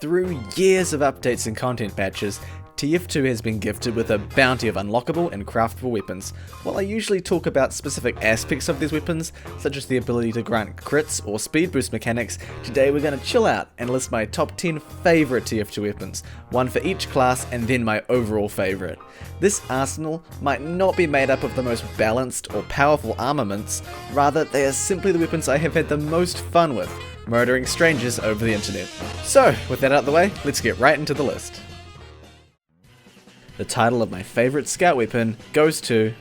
Through years of updates and content patches, TF2 has been gifted with a bounty of unlockable and craftable weapons. While I usually talk about specific aspects of these weapons, such as the ability to grant crits or speed boost mechanics, today we're going to chill out and list my top 10 favourite TF2 weapons, one for each class and then my overall favourite. This arsenal might not be made up of the most balanced or powerful armaments, rather they are simply the weapons I have had the most fun with, murdering strangers over the internet. So, with that out of the way, let's get right into the list. The title of my favourite scout weapon goes to...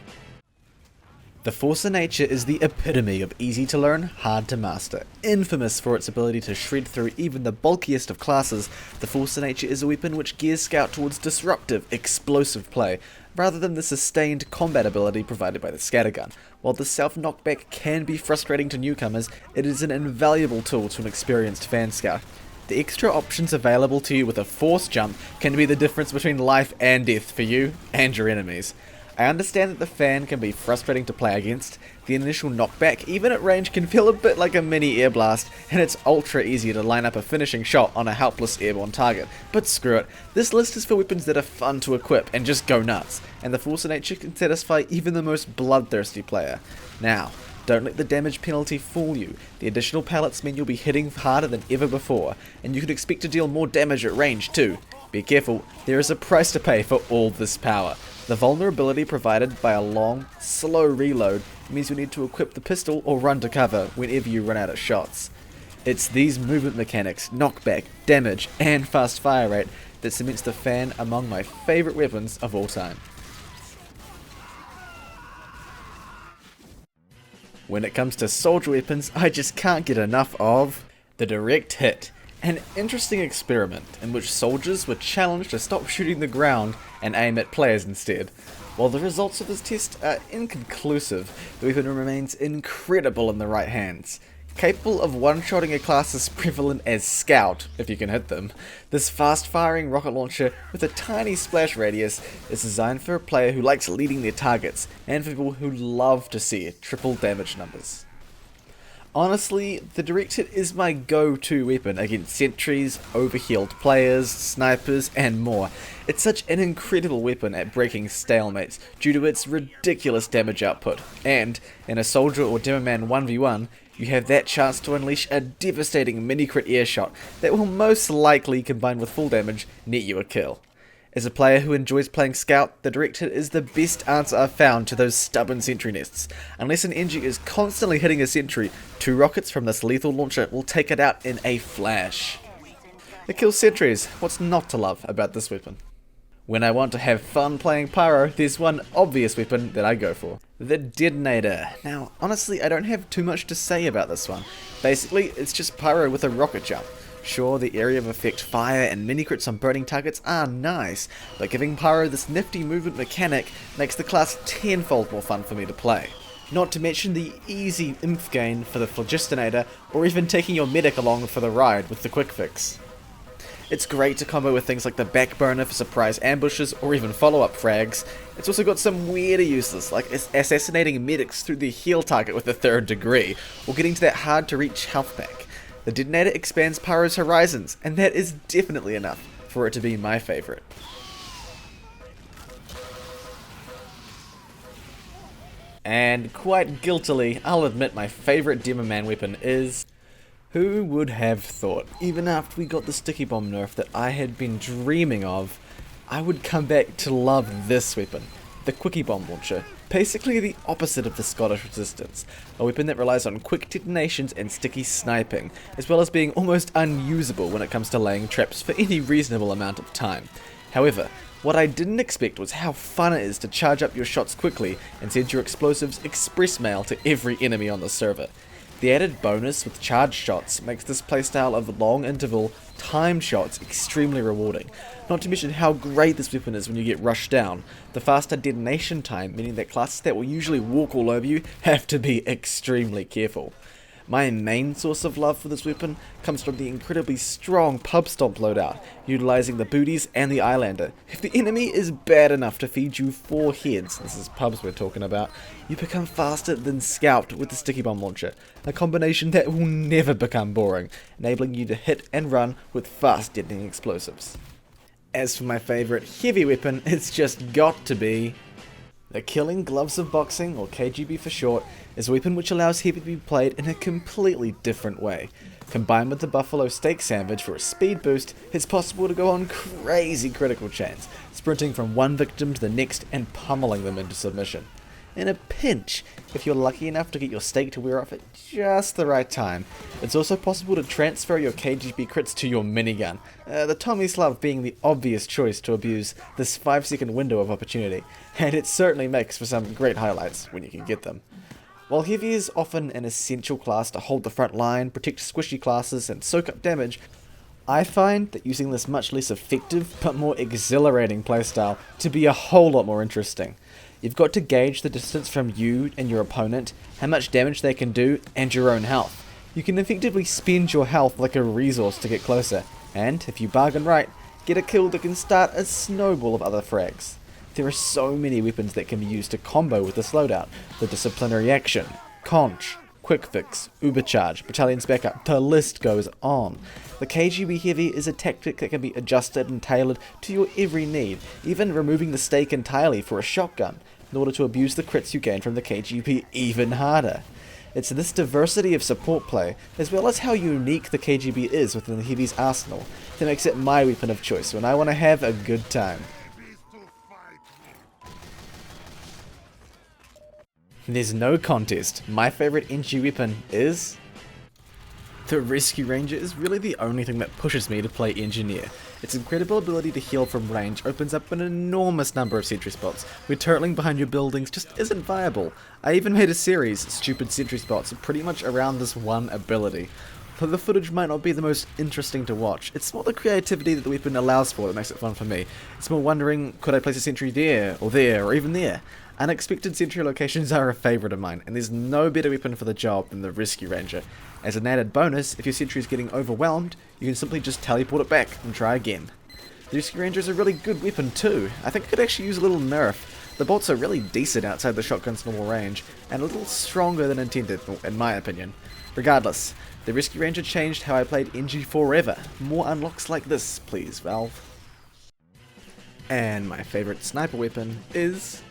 The Force of Nature is the epitome of easy to learn, hard to master. Infamous for its ability to shred through even the bulkiest of classes, the Force of Nature is a weapon which gears Scout towards disruptive, explosive play, rather than the sustained combat ability provided by the scattergun. While the self-knockback can be frustrating to newcomers, it is an invaluable tool to an experienced fan scout. The extra options available to you with a force jump can be the difference between life and death for you and your enemies. I understand that the fan can be frustrating to play against. The initial knockback, even at range, can feel a bit like a mini air blast, and it's ultra easy to line up a finishing shot on a helpless airborne target. But screw it, this list is for weapons that are fun to equip and just go nuts, and the Force of Nature can satisfy even the most bloodthirsty player. Now, don't let the damage penalty fool you. The additional pallets mean you'll be hitting harder than ever before, and you can expect to deal more damage at range too. Be careful, there is a price to pay for all this power. The vulnerability provided by a long, slow reload means you need to equip the pistol or run to cover whenever you run out of shots. It's these movement mechanics, knockback, damage, and fast fire rate that cements the fan among my favourite weapons of all time. When it comes to soldier weapons, I just can't get enough of the direct hit. An interesting experiment in which soldiers were challenged to stop shooting the ground and aim at players instead. While the results of this test are inconclusive, the weapon remains incredible in the right hands. Capable of one-shotting a class as prevalent as Scout, if you can hit them, this fast-firing rocket launcher with a tiny splash radius is designed for a player who likes leading their targets, and for people who love to see triple damage numbers. Honestly, the direct hit is my go-to weapon against sentries, overhealed players, snipers, and more. It's such an incredible weapon at breaking stalemates due to its ridiculous damage output, and in a soldier or demoman 1v1, you have that chance to unleash a devastating mini-crit airshot that will most likely, combined with full damage, net you a kill. As a player who enjoys playing Scout, the direct hit is the best answer I've found to those stubborn sentry nests. Unless an NG is constantly hitting a sentry, 2 rockets from this lethal launcher will take it out in a flash. It kills sentries. What's not to love about this weapon? When I want to have fun playing Pyro, there's one obvious weapon that I go for. The Detonator. Now, honestly, I don't have too much to say about this one. Basically, it's just Pyro with a rocket jump. Sure, the area of effect fire and mini-crits on burning targets are nice, but giving Pyro this nifty movement mechanic makes the class tenfold more fun for me to play. Not to mention the easy inf gain for the Phlogistonator, or even taking your medic along for the ride with the quick fix. It's great to combo with things like the backburner for surprise ambushes or even follow-up frags. It's also got some weirder uses, like assassinating medics through the heal target with the 3rd degree, or getting to that hard to reach health pack. The Detonator expands Pyro's horizons, and that is definitely enough for it to be my favourite. And quite guiltily, I'll admit my favourite Demoman weapon is... Who would have thought, even after we got the Sticky Bomb nerf that I had been dreaming of, I would come back to love this weapon, the Quicky Bomb launcher. Basically the opposite of the Scottish Resistance, a weapon that relies on quick detonations and sticky sniping, as well as being almost unusable when it comes to laying traps for any reasonable amount of time. However, what I didn't expect was how fun it is to charge up your shots quickly and send your explosives express mail to every enemy on the server. The added bonus with charged shots makes this playstyle of long interval, timed shots extremely rewarding. Not to mention how great this weapon is when you get rushed down. The faster detonation time, meaning that classes that will usually walk all over you have to be extremely careful. My main source of love for this weapon comes from the incredibly strong pub stomp loadout, utilizing the booties and the eyelander. If the enemy is bad enough to feed you 4 heads, this is pubs we're talking about, you become faster than scalped with the sticky bomb launcher, a combination that will never become boring, enabling you to hit and run with fast detonating explosives. As for my favorite heavy weapon, it's just got to be the Killing Gloves of Boxing, or KGB for short, is a weapon which allows heavy to be played in a completely different way. Combined with the Buffalo Steak Sandwich for a speed boost, it's possible to go on crazy critical chains, sprinting from one victim to the next and pummeling them into submission. In a pinch, if you're lucky enough to get your steak to wear off at just the right time, it's also possible to transfer your KGB crits to your minigun, the Tommy Slug being the obvious choice to abuse this 5-second window of opportunity, and it certainly makes for some great highlights when you can get them. While heavy is often an essential class to hold the front line, protect squishy classes, and soak up damage, I find that using this much less effective but more exhilarating playstyle to be a whole lot more interesting. You've got to gauge the distance from you and your opponent, how much damage they can do, and your own health. You can effectively spend your health like a resource to get closer, and, if you bargain right, get a kill that can start a snowball of other frags. There are so many weapons that can be used to combo with this loadout: the Disciplinary Action, Conch, Quick Fix, Ubercharge, Battalion's Backup, the list goes on. The KGB Heavy is a tactic that can be adjusted and tailored to your every need, even removing the steak entirely for a shotgun, in order to abuse the crits you gain from the KGB even harder. It's this diversity of support play, as well as how unique the KGB is within the Heavy's arsenal, that makes it my weapon of choice when I want to have a good time. There's no contest, my favourite NG weapon is... The Rescue Ranger is really the only thing that pushes me to play Engineer. Its incredible ability to heal from range opens up an enormous number of sentry spots, where turtling behind your buildings just isn't viable. I even made a series, Stupid Sentry Spots, pretty much around this one ability. Though the footage might not be the most interesting to watch, it's more the creativity that the weapon allows for that makes it fun for me. It's more wondering, could I place a sentry there, or even there? Unexpected sentry locations are a favourite of mine, and there's no better weapon for the job than the Rescue Ranger. As an added bonus, if your sentry is getting overwhelmed, you can simply just teleport it back and try again. The Rescue Ranger is a really good weapon too. I think it could actually use a little nerf. The bolts are really decent outside the shotgun's normal range, and a little stronger than intended, in my opinion. Regardless, the Rescue Ranger changed how I played NG forever. More unlocks like this, please, Valve. And my favourite sniper weapon is...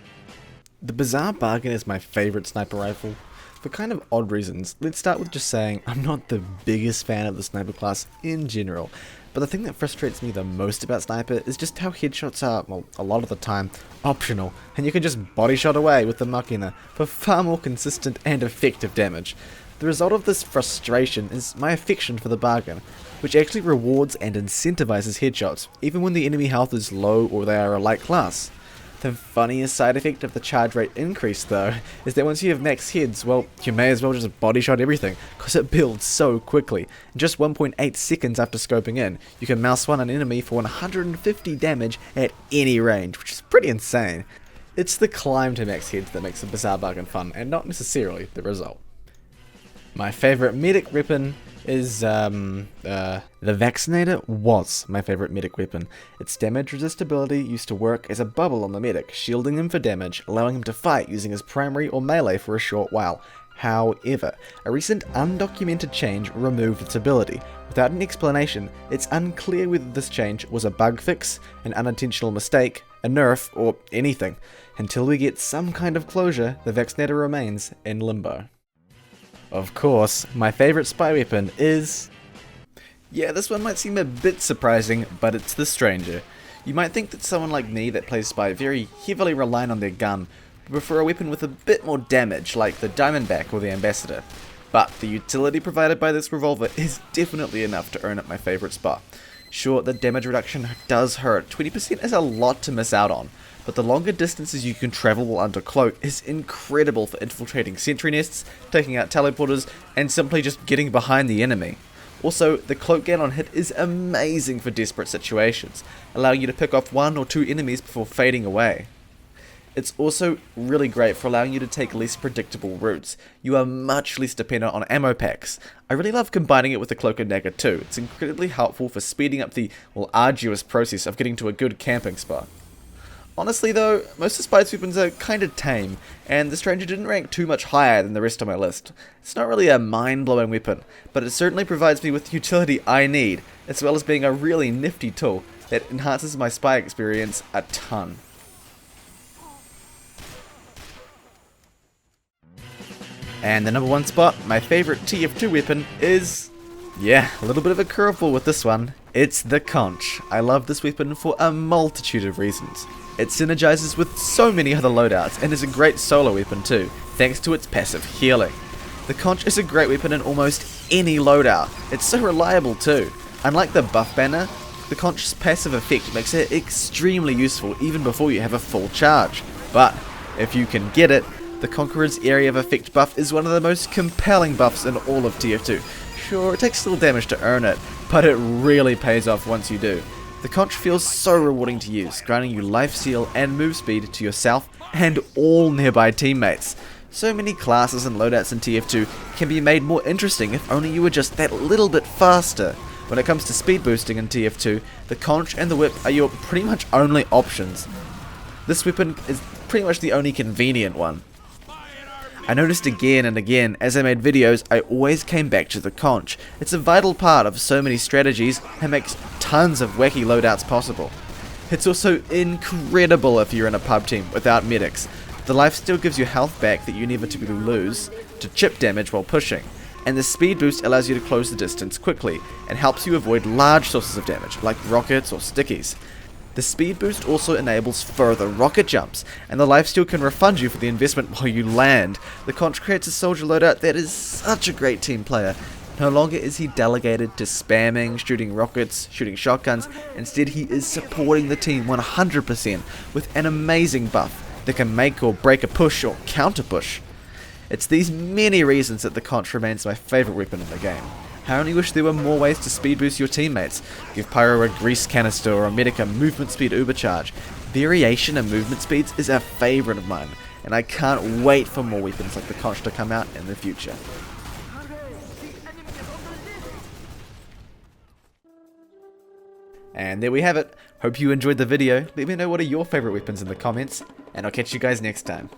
The Bizarre Bargain is my favourite sniper rifle. For kind of odd reasons. Let's start with just saying I'm not the biggest fan of the sniper class in general, but the thing that frustrates me the most about sniper is just how headshots are, well, a lot of the time, optional, and you can just body shot away with the Machina for far more consistent and effective damage. The result of this frustration is my affection for the Bargain, which actually rewards and incentivizes headshots, even when the enemy health is low or they are a light class. The funniest side effect of the charge rate increase, though, is that once you have max heads, well, you may as well just body shot everything, because it builds so quickly. In just 1.8 seconds after scoping in, you can mouse one an enemy for 150 damage at any range, which is pretty insane. It's the climb to max heads that makes the Bizarre Bargain fun, and not necessarily the result. My favourite medic weapon is, the Vaccinator was my favourite medic weapon. Its damage resistibility used to work as a bubble on the medic, shielding him for damage, allowing him to fight using his primary or melee for a short while. However, a recent undocumented change removed its ability. Without an explanation, it's unclear whether this change was a bug fix, an unintentional mistake, a nerf, or anything. Until we get some kind of closure, the Vaccinator remains in limbo. Of course, my favourite spy weapon is... Yeah, this one might seem a bit surprising, but it's the Stranger. You might think that someone like me that plays spy very heavily reliant on their gun would prefer a weapon with a bit more damage, like the Diamondback or the Ambassador. But the utility provided by this revolver is definitely enough to earn it my favourite spot. Sure, the damage reduction does hurt, 20% is a lot to miss out on, but the longer distances you can travel while under cloak is incredible for infiltrating sentry nests, taking out teleporters, and simply just getting behind the enemy. Also, the cloak gain on hit is amazing for desperate situations, allowing you to pick off 1 or 2 enemies before fading away. It's also really great for allowing you to take less predictable routes. You are much less dependent on ammo packs. I really love combining it with the Cloak and Dagger too. It's incredibly helpful for speeding up the, well, arduous process of getting to a good camping spot. Honestly though, most of Spider's weapons are kinda tame, and the Stranger didn't rank too much higher than the rest of my list. It's not really a mind-blowing weapon, but it certainly provides me with the utility I need, as well as being a really nifty tool that enhances my spy experience a ton. And the number 1 spot, my favourite TF2 weapon is... yeah, a little bit of a curveball with this one. It's the Conch. I love this weapon for a multitude of reasons. It synergizes with so many other loadouts and is a great solo weapon too, thanks to its passive healing. The Conch is a great weapon in almost any loadout. It's so reliable too. Unlike the buff banner, the Conch's passive effect makes it extremely useful even before you have a full charge. But if you can get it, the Conqueror's area of effect buff is one of the most compelling buffs in all of TF2. Sure, it takes little damage to earn it, but it really pays off once you do. The Conch feels so rewarding to use, granting you life steal and move speed to yourself and all nearby teammates. So many classes and loadouts in TF2 can be made more interesting if only you were just that little bit faster. When it comes to speed boosting in TF2, the Conch and the Whip are your pretty much only options. This weapon is pretty much the only convenient one. I noticed again and again, as I made videos, I always came back to the Conch. It's a vital part of so many strategies and makes tons of wacky loadouts possible. It's also incredible if you're in a pub team without medics. The lifesteal gives you health back that you inevitably lose to chip damage while pushing, and the speed boost allows you to close the distance quickly and helps you avoid large sources of damage like rockets or stickies. The speed boost also enables further rocket jumps, and the lifesteal can refund you for the investment while you land. The Conch creates a soldier loadout that is such a great team player. No longer is he delegated to spamming, shooting rockets, shooting shotguns. Instead, he is supporting the team 100% with an amazing buff that can make or break a push or counter push. It's these many reasons that the Conch remains my favourite weapon in the game. I only wish there were more ways to speed boost your teammates. Give Pyro a grease canister or a medic a movement speed overcharge. Variation in movement speeds is a favourite of mine, and I can't wait for more weapons like the Conch to come out in the future. And there we have it. Hope you enjoyed the video. Let me know what are your favourite weapons in the comments, and I'll catch you guys next time.